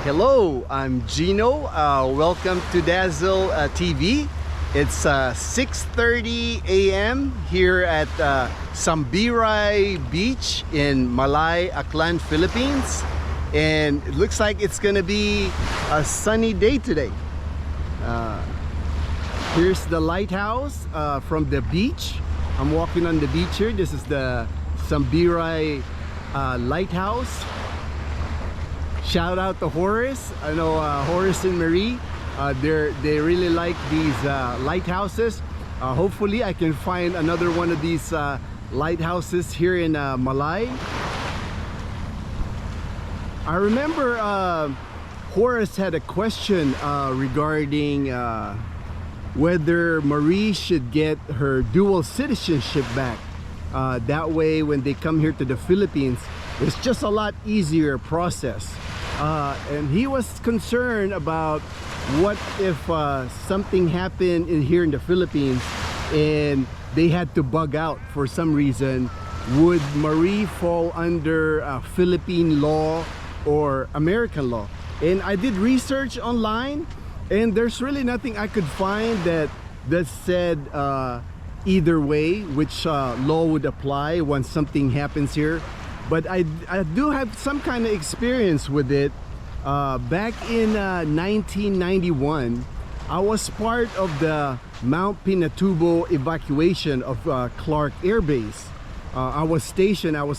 Hello, I'm Gino. Welcome to Dazzle TV. It's 6:30 a.m. here at Sambiray Beach in Malay Aklan, Philippines. And it looks like it's gonna be a sunny day today. Here's the lighthouse from the beach. I'm walking on the beach here. This is the Sambiray lighthouse. Shout out to Horace. I know Horace and Marie, they really like these lighthouses. Hopefully I can find another one of these lighthouses here in Malay. I remember Horace had a question regarding whether Marie should get her dual citizenship back. That way when they come here to the Philippines, it's just a lot easier process. And he was concerned about what if something happened here in the Philippines and they had to bug out for some reason. Would Marie fall under Philippine law or American law? And I did research online, and there's really nothing I could find that said either way which law would apply when something happens here. But I do have some kind of experience with it. Back in 1991, I was part of the Mount Pinatubo evacuation of Clark Air Base. I was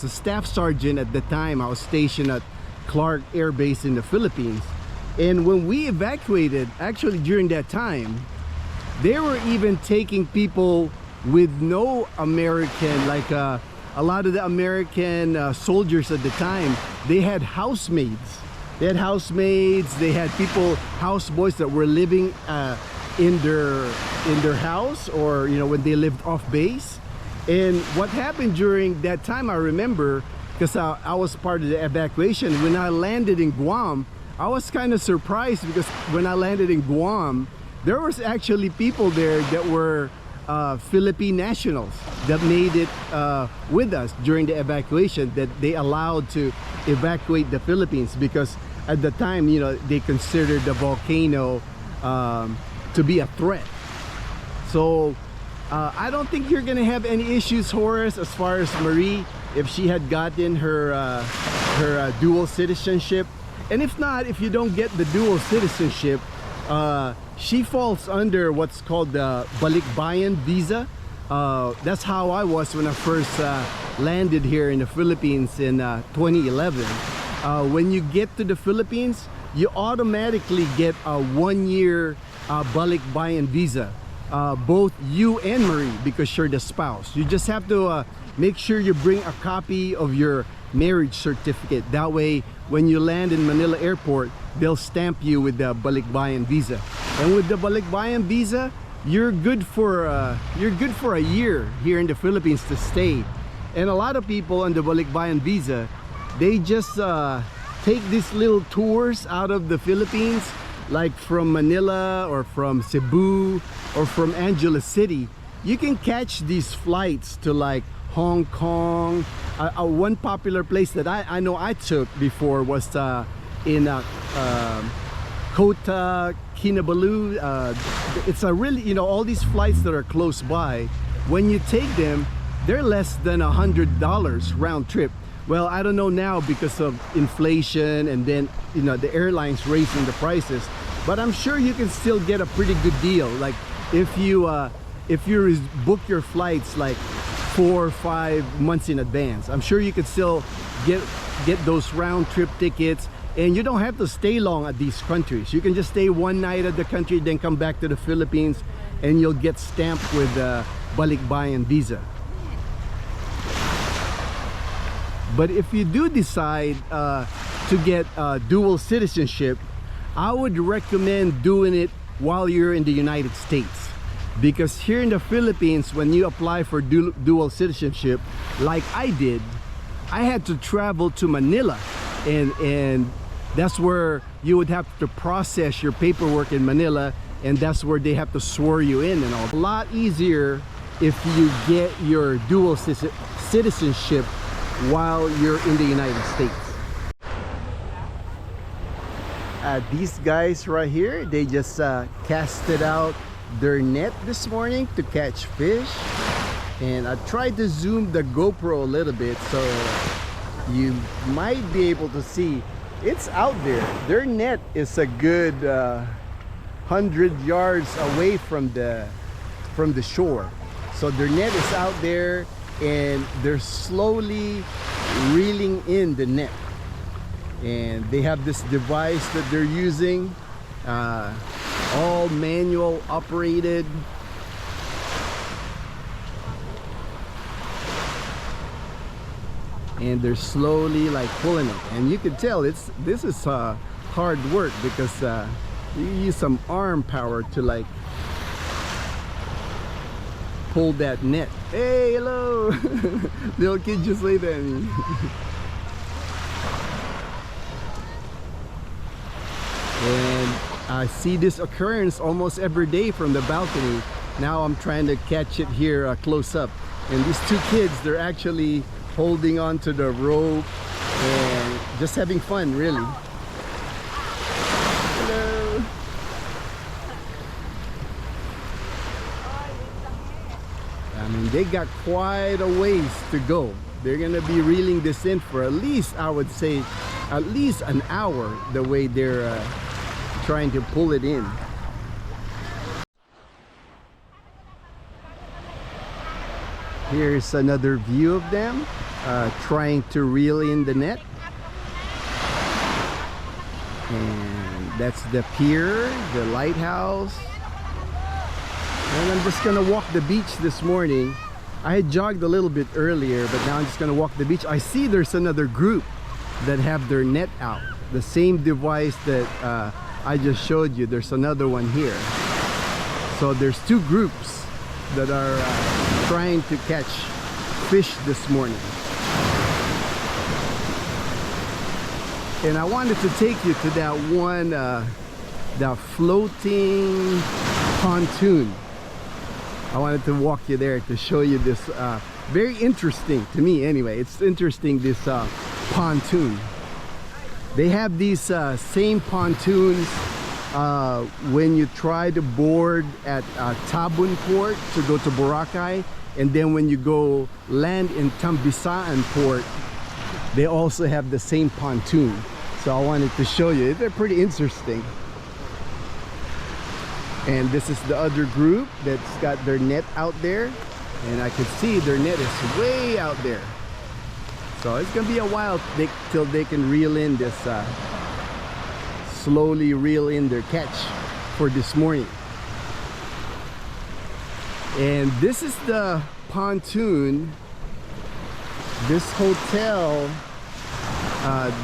a staff sergeant at the time. I was stationed at Clark Air Base in the Philippines. And when we evacuated, actually during that time, they were even taking people with no American, like a lot of the American soldiers at the time, they had housemaids. They had people, houseboys that were living in their house, or when they lived off base. And what happened during that time, I remember, because I was part of the evacuation. When I landed in Guam, I was kind of surprised, because when I landed in Guam, there was actually people there that were Philippine nationals that made it with us during the evacuation, that they allowed to evacuate the Philippines, because at the time, they considered the volcano to be a threat. So I don't think you're gonna have any issues, Horace, as far as Marie, if she had gotten her dual citizenship. And if not, if you don't get the dual citizenship, she falls under what's called the balikbayan visa. That's how I was when I first landed here in the Philippines in 2011. When you get to the Philippines, you automatically get a 1-year balikbayan visa. Both you and Marie, because you're the spouse. You just have to make sure you bring a copy of your marriage certificate. That way, when you land in Manila Airport, they'll stamp you with the balikbayan visa. And with the balikbayan visa, you're good for a year here in the Philippines to stay. And a lot of people on the balikbayan visa, they just take these little tours out of the Philippines, like from Manila or from Cebu or from Angeles City. You can catch these flights to like Hong Kong. One popular place that I know I took before was in Kota Kinabalu. It's a really, all these flights that are close by, when you take them, they're less than $100 round trip. Well, I don't know now because of inflation, and then the airlines raising the prices, but I'm sure you can still get a pretty good deal. Like if you book your flights like 4 or 5 months in advance, I'm sure you could still get those round trip tickets. And you don't have to stay long at these countries. You can just stay one night at the country, then come back to the Philippines, and you'll get stamped with the balikbayan visa. But if you do decide to get dual citizenship, I would recommend doing it while you're in the United States. Because here in the Philippines, when you apply for dual citizenship, like I did, I had to travel to Manila, and that's where you would have to process your paperwork in Manila, and that's where they have to swear you in and all. A lot easier if you get your dual citizenship while you're in the United States. These guys right here, they just casted out their net this morning to catch fish, and I tried to zoom the GoPro a little bit so you might be able to see it's out there. Their net is a good 100 yards away from the shore, so their net is out there and they're slowly reeling in the net. And they have this device that they're using, all manual operated. And they're slowly like pulling it, and you can tell this is hard work because you use some arm power to like pull that net. Hey, hello. Little kid just laid at me. And I see this occurrence almost every day from the balcony. Now I'm trying to catch it here close up, and these two kids, they're actually holding on to the rope and just having fun, really. Hello. I mean, they got quite a ways to go. They're gonna be reeling this in for at least, I would say, at least an hour, the way they're trying to pull it in. Here's another view of them trying to reel in the net. And that's the pier, the lighthouse. And I'm just gonna walk the beach this morning. I had jogged a little bit earlier, but now I'm just gonna walk the beach. I see there's another group that have their net out, the same device that I just showed you. There's another one here, so there's two groups that are trying to catch fish this morning. And I wanted to take you to that one, that floating pontoon. I wanted to walk you there to show you this, very interesting to me anyway. It's interesting, this pontoon. They have these same pontoons when you try to board at Tabun port to go to Boracay, and then when you go land in Tambisaan port, they also have the same pontoon. So I wanted to show you. They're pretty interesting. And this is the other group that's got their net out there, and I can see their net is way out there. So it's gonna be a while till they can reel in this, slowly reel in their catch for this morning. And this is the pontoon. This hotel,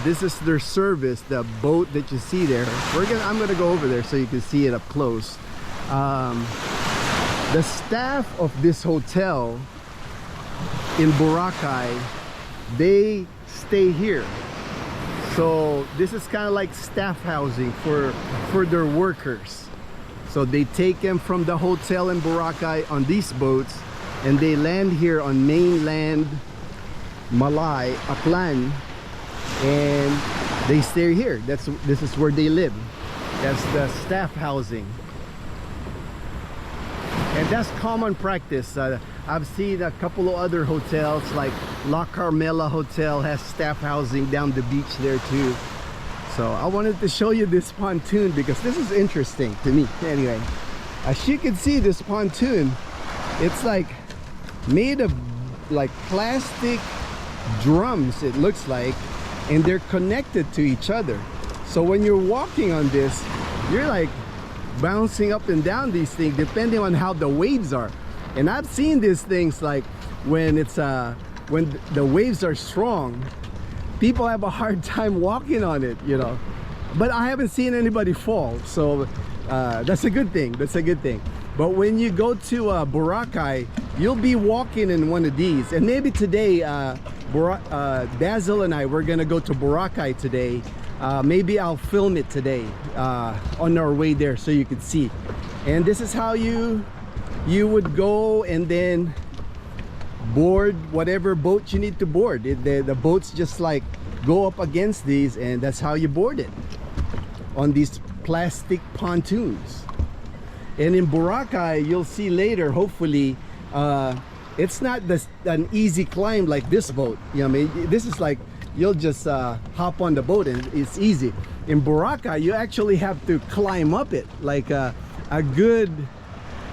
this is their service, the boat that you see there. I'm gonna go over there so you can see it up close. The staff of this hotel in Boracay, they stay here. So this is kind of like staff housing for their workers. So they take them from the hotel in Boracay on these boats, and they land here on mainland Malay Aklan, and they stay here. This is where they live. That's the staff housing, and that's common practice. I've seen a couple of other hotels, like La Carmela Hotel has staff housing down the beach there too. So I wanted to show you this pontoon because this is interesting to me. Anyway, as you can see, this pontoon, it's like made of like plastic drums, it looks like, and they're connected to each other. So when you're walking on this, you're like bouncing up and down these things depending on how the waves are. And I've seen these things like when it's when the waves are strong, people have a hard time walking on it, you know, but I haven't seen anybody fall, so that's a good thing. That's a good thing. But when you go to Boracay, you'll be walking in one of these, and maybe today Basil and I, we're gonna go to Boracay today. Maybe I'll film it today on our way there so you can see. And this is how you would go and then board whatever boat you need to board. The boats just like go up against these, and that's how you board it. on these plastic pontoons. And in Boracay, you'll see later, hopefully, it's not an easy climb like this boat. You know what I mean? This is like, you'll just hop on the boat and it's easy. In Boracay, you actually have to climb up it, like a good,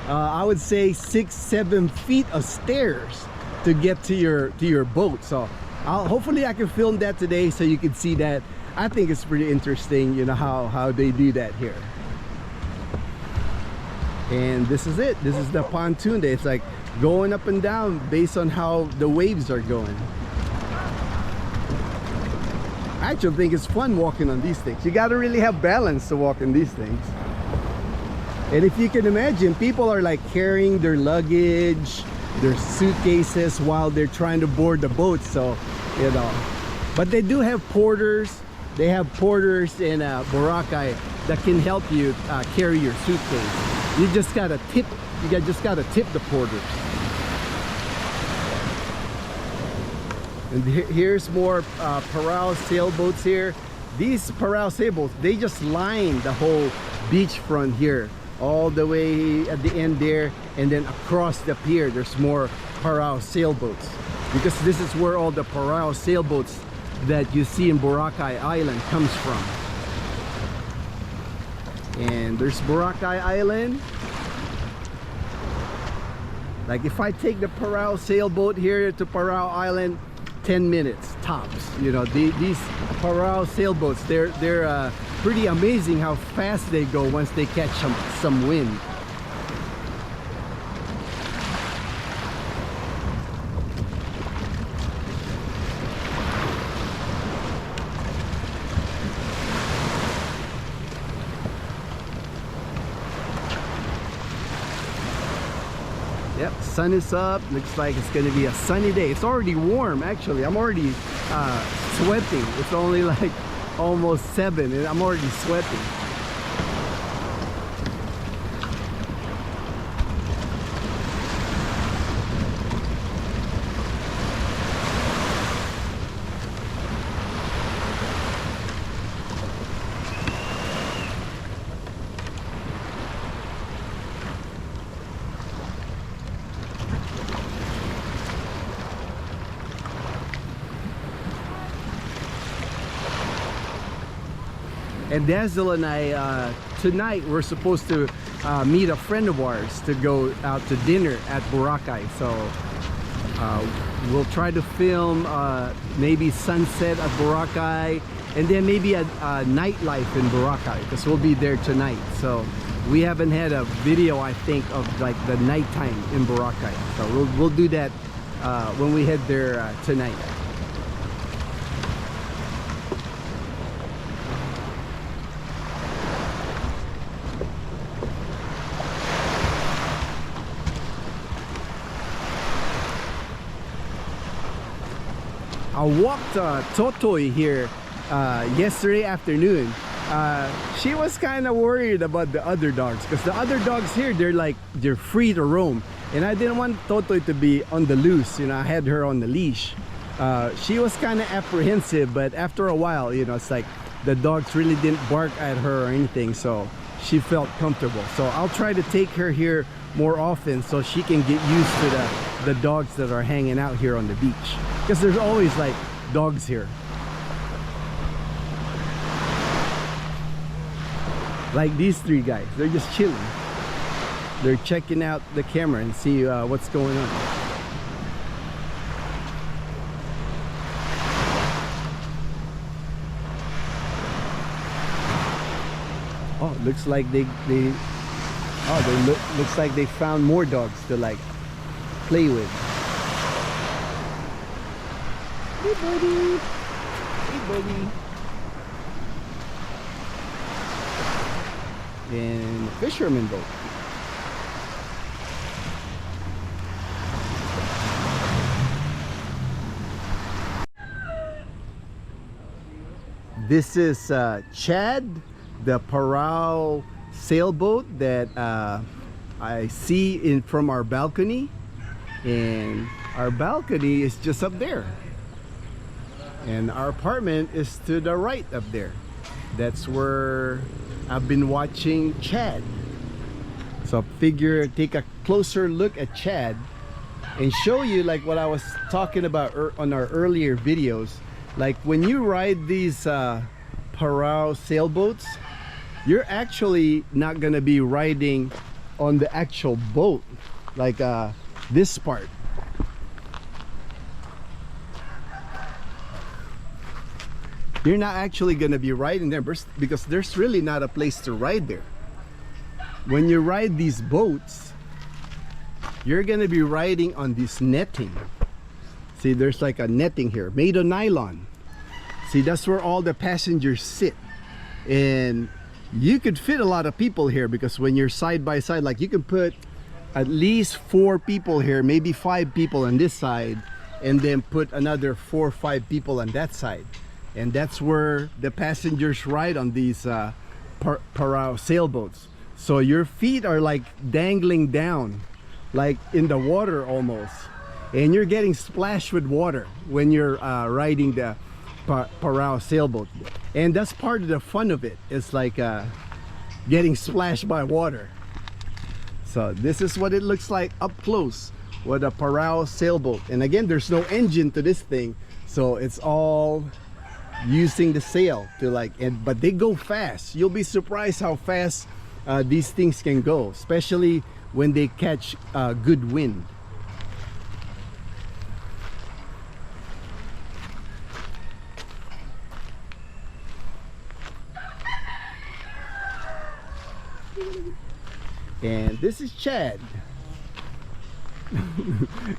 I would say 6-7 feet of stairs to get to your boat. So hopefully I can film that today so you can see that. I think it's pretty interesting, you know, how they do that here. And this is it. This is the pontoon day. It's like going up and down based on how the waves are going. I actually think it's fun walking on these things. You got to really have balance to walk in these things. And if you can imagine, people are like carrying their luggage, their suitcases while they're trying to board the boat. So, you know, but they do have porters. They have porters in Boracay that can help you carry your suitcase. You just gotta tip. Just gotta tip the porters. And here's more Parao sailboats here. These Parao sailboats, they just line the whole beachfront here, all the way at the end there, and then across the pier. There's more Parao sailboats because this is where all the Parao sailboats that you see in Boracay Island comes from. And there's Boracay Island. Like if I take the Parao sailboat here to Parao Island, 10 minutes tops. You know, these Parao sailboats, they're pretty amazing how fast they go once they catch some wind. Yep, sun is up. Looks like it's gonna be a sunny day. It's already warm, actually. I'm already sweating. It's only like almost 7 and I'm already sweating. And Dazzle and I, tonight we're supposed to meet a friend of ours to go out to dinner at Boracay. So we'll try to film maybe sunset at Boracay and then maybe a nightlife in Boracay because we'll be there tonight. So we haven't had a video, I think, of like the nighttime in Boracay. So we'll do that when we head there tonight. I walked Totoy here yesterday afternoon. She was kind of worried about the other dogs because the other dogs here, they're free to roam, and I didn't want Totoy to be on the loose. You know, I had her on the leash. She was kind of apprehensive, but after a while, you know, it's like the dogs really didn't bark at her or anything, so she felt comfortable. So I'll try to take her here more often so she can get used to the dogs that are hanging out here on the beach, because there's always like dogs here. Like these 3 guys, they're just chilling. They're checking out the camera and see what's going on. Oh, looks like looks like they found more dogs to like play with. Hey buddy, hey buddy. And fisherman boat. This is Chad, the Parao sailboat that I see from our balcony, and our balcony is just up there, and our apartment is to the right up there. That's where I've been watching Chad. So figure take a closer look at Chad and show you like what I was talking about on our earlier videos. Like when you ride these Parao sailboats, you're actually not gonna be riding on the actual boat like this part. You're not actually gonna be riding there because there's really not a place to ride there. When you ride these boats, you're gonna be riding on this netting. See, there's like a netting here made of nylon. See, that's where all the passengers sit, and you could fit a lot of people here because when you're side by side, like you can put at least 4 people here, maybe 5 people on this side, and then put another 4 or 5 people on that side. And that's where the passengers ride on these Parao sailboats. So your feet are like dangling down, like in the water almost. And you're getting splashed with water when you're riding the Parao sailboat. And that's part of the fun of it. It's like getting splashed by water. So this is what it looks like up close with a Parao sailboat. And again, there's no engine to this thing. So it's all using the sail to like, but they go fast. You'll be surprised how fast these things can go, especially when they catch good wind. And this is Chad.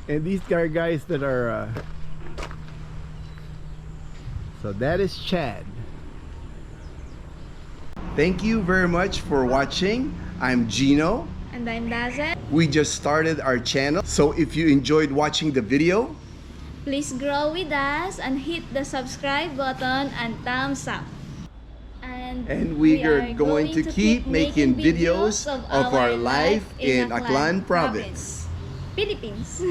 And these are guys that are so that is Chad. Thank you very much for watching. I'm Gino. And I'm Dazen. We just started our channel. So if you enjoyed watching the video, Please grow with us and hit the subscribe button and thumbs up. and we are going to keep making videos of our life in Aklan province, Philippines.